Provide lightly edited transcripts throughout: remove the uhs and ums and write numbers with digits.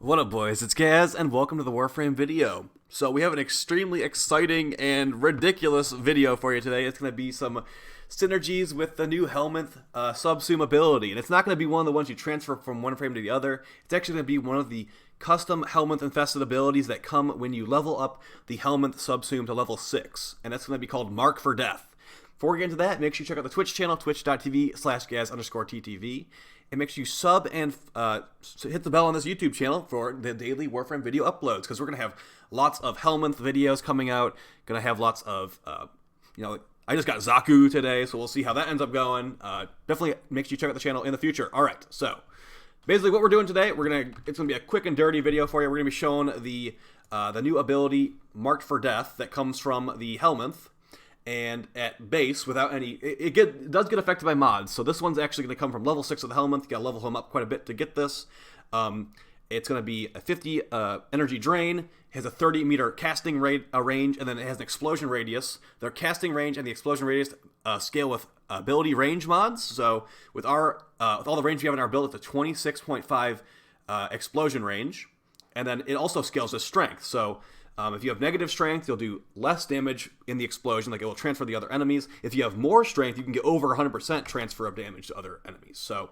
What up, boys? It's Gaz, and welcome to the Warframe video. So we have an extremely exciting and ridiculous video for you today. It's going to be some synergies with the new Helminth subsume ability, and it's not going to be one of the ones you transfer from one frame to the other. It's actually going to be one of the custom Helminth infested abilities that come when you level up the Helminth subsume to level 6, and that's going to be called Mark for Death. Before we get into that, make sure you check out the Twitch channel, twitch.tv/Gaz_TTV. And make sure you sub and hit the bell on this YouTube channel for the daily Warframe video uploads, because we're going to have lots of Helminth videos coming out. Going to have lots of, I just got Zaku today, so we'll see how that ends up going. Definitely make sure you check out the channel in the future. All right, so basically what we're doing today, it's going to be a quick and dirty video for you. We're going to be showing the new ability, Marked for Death, that comes from the Helminth. And at base, without any, it does get affected by mods. So this one's actually going to come from level 6 of the Helminth. You got to level him up quite a bit to get this. It's going to be a 50 energy drain. Has a 30-meter casting range, and then it has an explosion radius. Their casting range and the explosion radius scale with ability range mods. So with all the range we have in our build, it's a 26.5 explosion range, and then it also scales to strength. So if you have negative strength, you'll do less damage in the explosion, like it will transfer the other enemies. If you have more strength, you can get over 100% transfer of damage to other enemies. So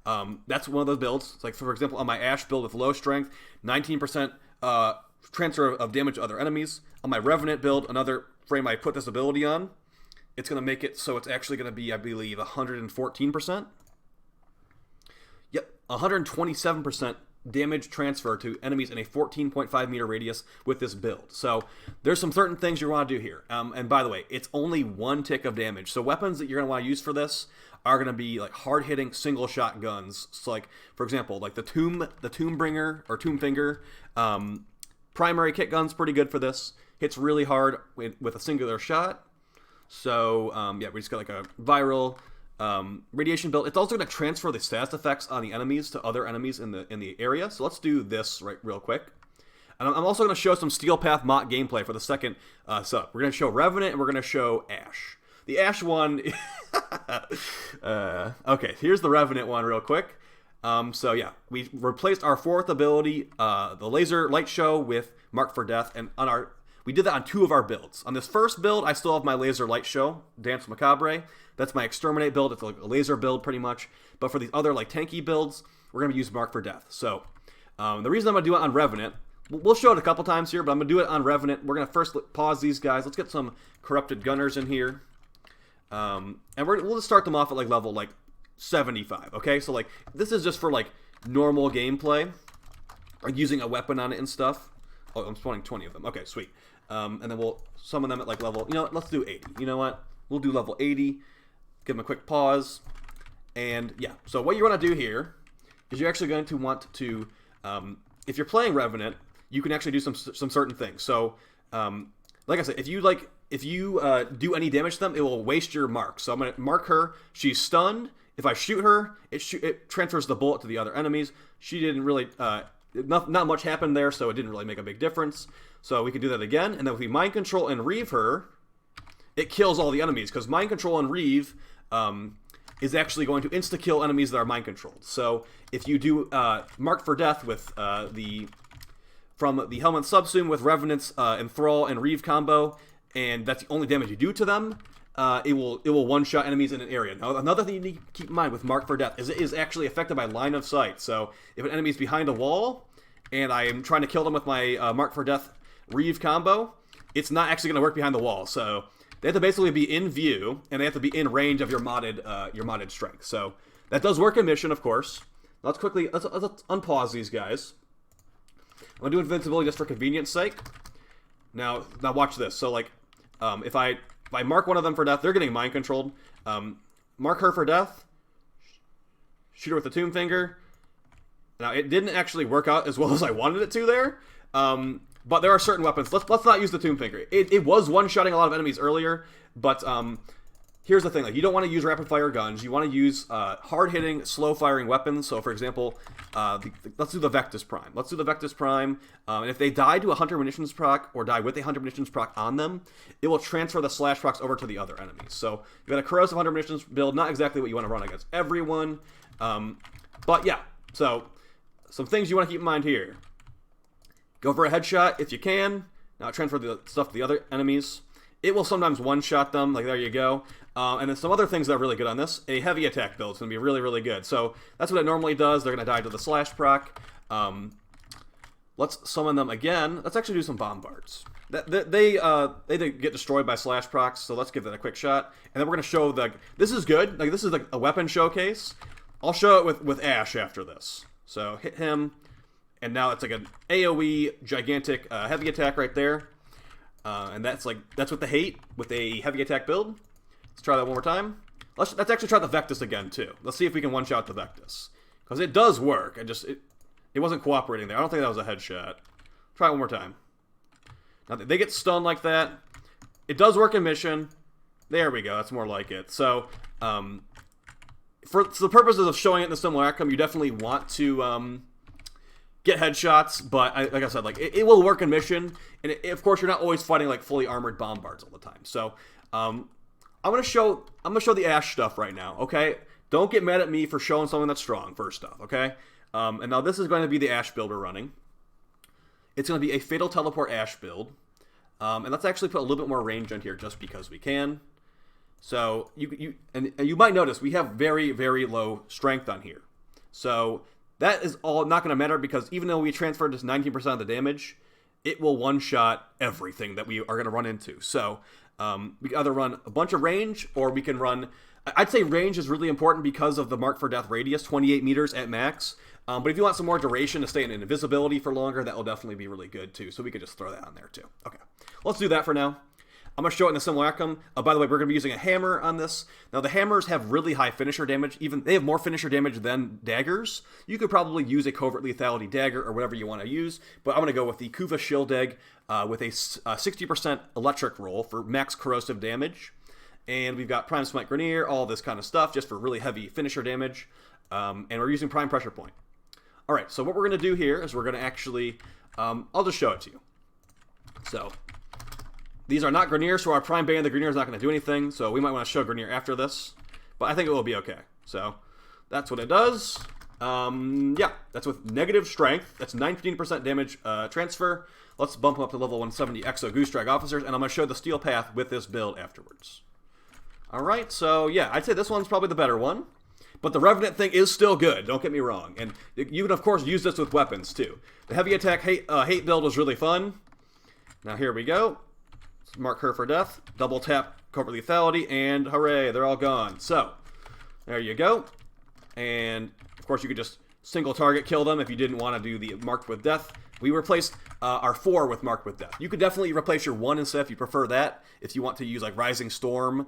that's one of those builds. It's like, for example, on my Ash build with low strength, 19% transfer of damage to other enemies. On my Revenant build, another frame I put this ability on, it's going to make it so it's actually going to be, I believe, 114%. Yep, 127% damage transfer to enemies in a 14.5 meter radius with this build. So there's some certain things you want to do here. And by the way, it's only one tick of damage. So weapons that you're going to want to use for this are going to be like hard-hitting single shot guns. So like, for example, like the tombfinger or tombfinger primary kit gun's pretty good for this. Hits really hard with a singular shot. So yeah, we just got like a viral radiation build. It's also going to transfer the status effects on the enemies to other enemies in the area. So let's do this real quick. And I'm also going to show some Steel Path mock gameplay for the second setup. We're going to show Revenant and we're going to show Ash. The Ash one, okay, here's the Revenant one real quick. So yeah, we replaced our fourth ability, the Laser Light Show, with Mark for Death, and we did that on two of our builds. On this first build, I still have my Laser Light Show, Dance Macabre. That's my Exterminate build. It's like a laser build pretty much. But for these other like tanky builds, we're going to use Mark for Death. So the reason I'm going to do it on Revenant, we'll show it a couple times here, but I'm going to do it on Revenant. We're going to first pause these guys. Let's get some Corrupted Gunners in here. And we'll just start them off at like level like 75, okay? So like this is just for like normal gameplay, like using a weapon on it and stuff. Oh, I'm spawning 20 of them. Okay, sweet. And then we'll summon them at like level, let's do 80. You know what? We'll do level 80. Give them a quick pause. And yeah, so what you want to do here is you're actually going to want to, if you're playing Revenant, you can actually do some certain things. So, like I said, if you do any damage to them, it will waste your mark. So I'm going to mark her. She's stunned. If I shoot her, it transfers the bullet to the other enemies. She didn't really, not much happened there, so it didn't really make a big difference. So we can do that again. And then if we Mind Control and Reave her, it kills all the enemies, because Mind Control and Reave is actually going to insta-kill enemies that are mind controlled. So if you do Mark for Death with from the Helminth subsume with Revenant's Enthrall and Reave combo, and that's the only damage you do to them, it will one-shot enemies in an area. Now, another thing you need to keep in mind with Mark for Death is it is actually affected by line of sight. So if an enemy is behind a wall, and I am trying to kill them with my Mark for Death Reave combo, it's not actually going to work behind the wall. So they have to basically be in view, and they have to be in range of your modded strength. So that does work in mission, of course. Let's unpause these guys. I'm gonna do invincibility just for convenience sake. Now watch this. So like, if I mark one of them for death, they're getting mind controlled. Mark her for death. Shoot her with the tombfinger. Now it didn't actually work out as well as I wanted it to there. But there are certain weapons. Let's not use the tombfinger. It was one-shotting a lot of enemies earlier, but here's the thing: like, you don't want to use rapid-fire guns. You want to use hard-hitting, slow-firing weapons. So, for example, let's do the Vectis Prime. Let's do the Vectis Prime. And if they die to a Hunter Munitions proc or die with a Hunter Munitions proc on them, it will transfer the slash procs over to the other enemies. So you got a Corrosive Hunter Munitions build, not exactly what you want to run against everyone. But yeah, so some things you want to keep in mind here. Go for a headshot if you can. Now transfer the stuff to the other enemies. It will sometimes one-shot them, like there you go. And then some other things that are really good on this. A heavy attack build is going to be really, really good. So that's what it normally does. They're going to die to the slash proc. Let's summon them again. Let's actually do some bombards. They get destroyed by slash procs, so let's give that a quick shot. And then we're going to show this is good. Like, this is like a weapon showcase. I'll show it with Ash after this. So hit him, and now it's like an AoE gigantic heavy attack right there. And that's what they hate with a heavy attack build. Let's try that one more time. Let's actually try the Vectus again too. Let's see if we can one-shot the Vectus, because it does work. It wasn't cooperating there. I don't think that was a headshot. Try it one more time. Now they get stunned like that. It does work in mission. There we go. That's more like it. So for the purposes of showing it in the similar outcome, you definitely want to get headshots, but like I said, like it will work in mission, and of course you're not always fighting like fully armored bombards all the time. So I'm gonna show the Ash stuff right now. Okay, don't get mad at me for showing something that's strong first off. Okay, and now this is going to be the Ash build we're running. It's going to be a Fatal Teleport Ash build, and let's actually put a little bit more range on here just because we can. So you might notice we have very, very low strength on here. So that is all not going to matter, because even though we transferred just 19% of the damage, it will one-shot everything that we are going to run into. So we can either run a bunch of range, or we can run... I'd say range is really important because of the Mark for Death radius, 28 meters at max. But if you want some more duration to stay in invisibility for longer, that will definitely be really good too. So we could just throw that on there too. Okay, let's do that for now. I'm going to show it in a similar outcome. By the way, we're going to be using a hammer on this. Now, the hammers have really high finisher damage. They have more finisher damage than daggers. You could probably use a covert lethality dagger or whatever you want to use, but I'm going to go with the Kuva Shieldeg with a 60% electric roll for max corrosive damage. And we've got Prime Smite Grenier, all this kind of stuff, just for really heavy finisher damage. And we're using Prime Pressure Point. All right, so what we're going to do here is we're going to actually... I'll just show it to you. So... these are not Grenier, so our Prime Band, the Grenier is not going to do anything, so we might want to show Grenier after this. But I think it will be okay. So, that's what it does. Yeah, that's with negative strength. That's 19% damage transfer. Let's bump them up to level 170 Exo Goose Drag Officers, and I'm going to show the Steel Path with this build afterwards. Alright, so yeah, I'd say this one's probably the better one. But the Revenant thing is still good, don't get me wrong. And you can, of course, use this with weapons, too. The Heavy Attack hate build was really fun. Now, here we go. Mark her for death, double tap covert lethality, and hooray, they're all gone. So, there you go. And, of course, you could just single target kill them if you didn't want to do the marked with death. We replaced our 4 with marked with death. You could definitely replace your 1 instead if you prefer that, if you want to use like Rising Storm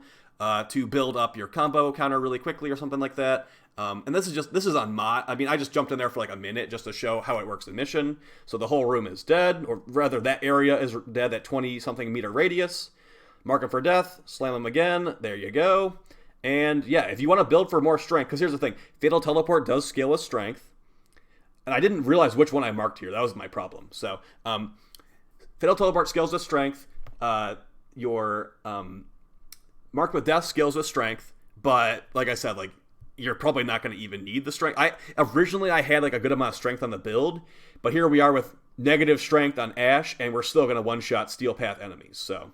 to build up your combo counter really quickly or something like that. And this is on mod. I mean, I just jumped in there for like a minute just to show how it works in mission. So the whole room is dead, or rather that area is dead, that 20-something meter radius. Mark him for death, slam him again, there you go. And yeah, if you want to build for more strength, because here's the thing, Fatal Teleport does scale with strength. And I didn't realize which one I marked here, that was my problem. So, Fatal Teleport scales with strength, your Mark with Death scales with strength, but like I said, like, you're probably not going to even need the strength. Originally I had like a good amount of strength on the build, but here we are with negative strength on Ash, and we're still going to one-shot Steel Path enemies. So,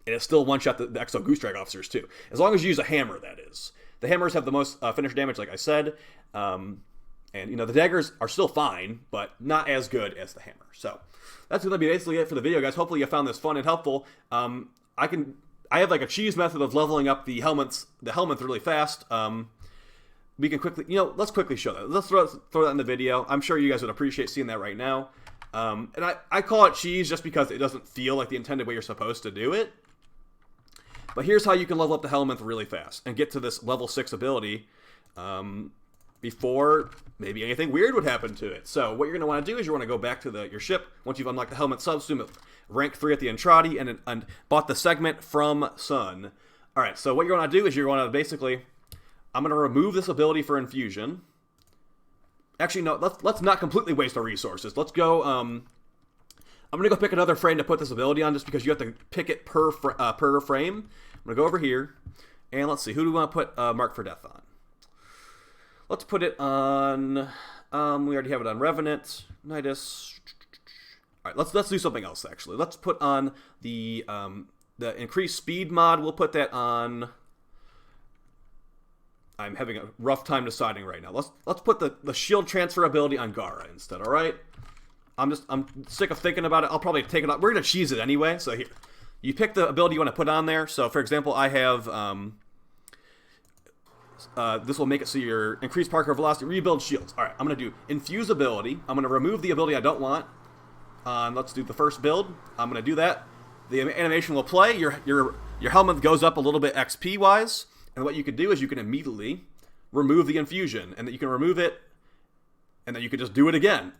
and it's still one-shot the Exo Goose Drag Officers too, as long as you use a hammer. That is, the hammers have the most finisher damage, like I said, and you know the daggers are still fine, but not as good as the hammer. So that's going to be basically it for the video, guys. Hopefully you found this fun and helpful. I have like a cheese method of leveling up the Helminth really fast. We can quickly, let's quickly show that. Let's throw that in the video. I'm sure you guys would appreciate seeing that right now. And I call it cheese just because it doesn't feel like the intended way you're supposed to do it. But here's how you can level up the Helminth really fast and get to this level 6 ability before maybe anything weird would happen to it. So what you're going to want to do is you want to go back to your ship once you've unlocked the Helminth subsume, rank 3 at the Entrati, and bought the segment from Sun. Alright, so what you're going to do is you're going to basically... I'm going to remove this ability for infusion. Actually, no, let's not completely waste our resources. Let's go... I'm going to go pick another frame to put this ability on just because you have to pick it per frame. I'm going to go over here, and let's see, who do we want to put Mark for Death on? Let's put it on... we already have it on Revenant, Nidus... All right, let's do something else, actually. Let's put on the increased speed mod. We'll put that on... I'm having a rough time deciding right now. Let's put the shield transfer ability on Gara instead, all right? I'm sick of thinking about it. I'll probably take it off. We're going to cheese it anyway, so here. You pick the ability you want to put on there. So, for example, I have... this will make it so your increased Parker velocity, rebuild shields. All right, I'm going to do infuse ability. I'm going to remove the ability I don't want. Let's do the first build. I'm going to do that. The animation will play. Your Helminth goes up a little bit XP-wise. And what you can do is you can immediately remove the infusion. And that you can remove it. And then you can just do it again.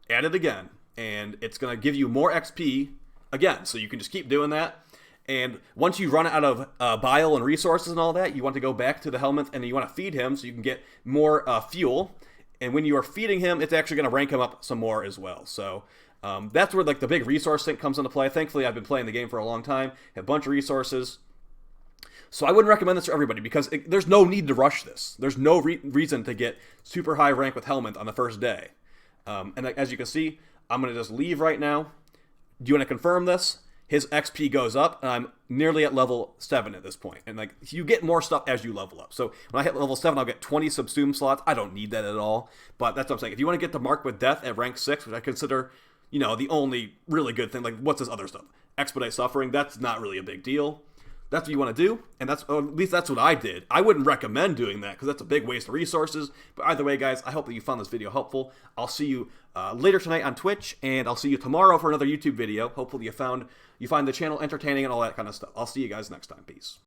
Add it again. And it's going to give you more XP again. So you can just keep doing that. And once you run out of bile and resources and all that, you want to go back to the Helminth and you want to feed him so you can get more fuel. And when you are feeding him, it's actually going to rank him up some more as well. So that's where like the big resource sink comes into play. Thankfully, I've been playing the game for a long time, have a bunch of resources. So I wouldn't recommend this for everybody because there's no need to rush this. There's no reason to get super high rank with Helminth on the first day. And as you can see, I'm going to just leave right now. Do you want to confirm this? His XP goes up, and I'm nearly at level 7 at this point. And like you get more stuff as you level up. So when I hit level 7, I'll get 20 subsume slots. I don't need that at all. But that's what I'm saying. If you want to get to Mark with Death at rank 6, which I consider, you know, the only really good thing, like what's this other stuff? Expedite Suffering, that's not really a big deal. That's what you want to do, and at least that's what I did. I wouldn't recommend doing that because that's a big waste of resources. But either way, guys, I hope that you found this video helpful. I'll see you later tonight on Twitch, and I'll see you tomorrow for another YouTube video. Hopefully you find the channel entertaining and all that kind of stuff. I'll see you guys next time. Peace.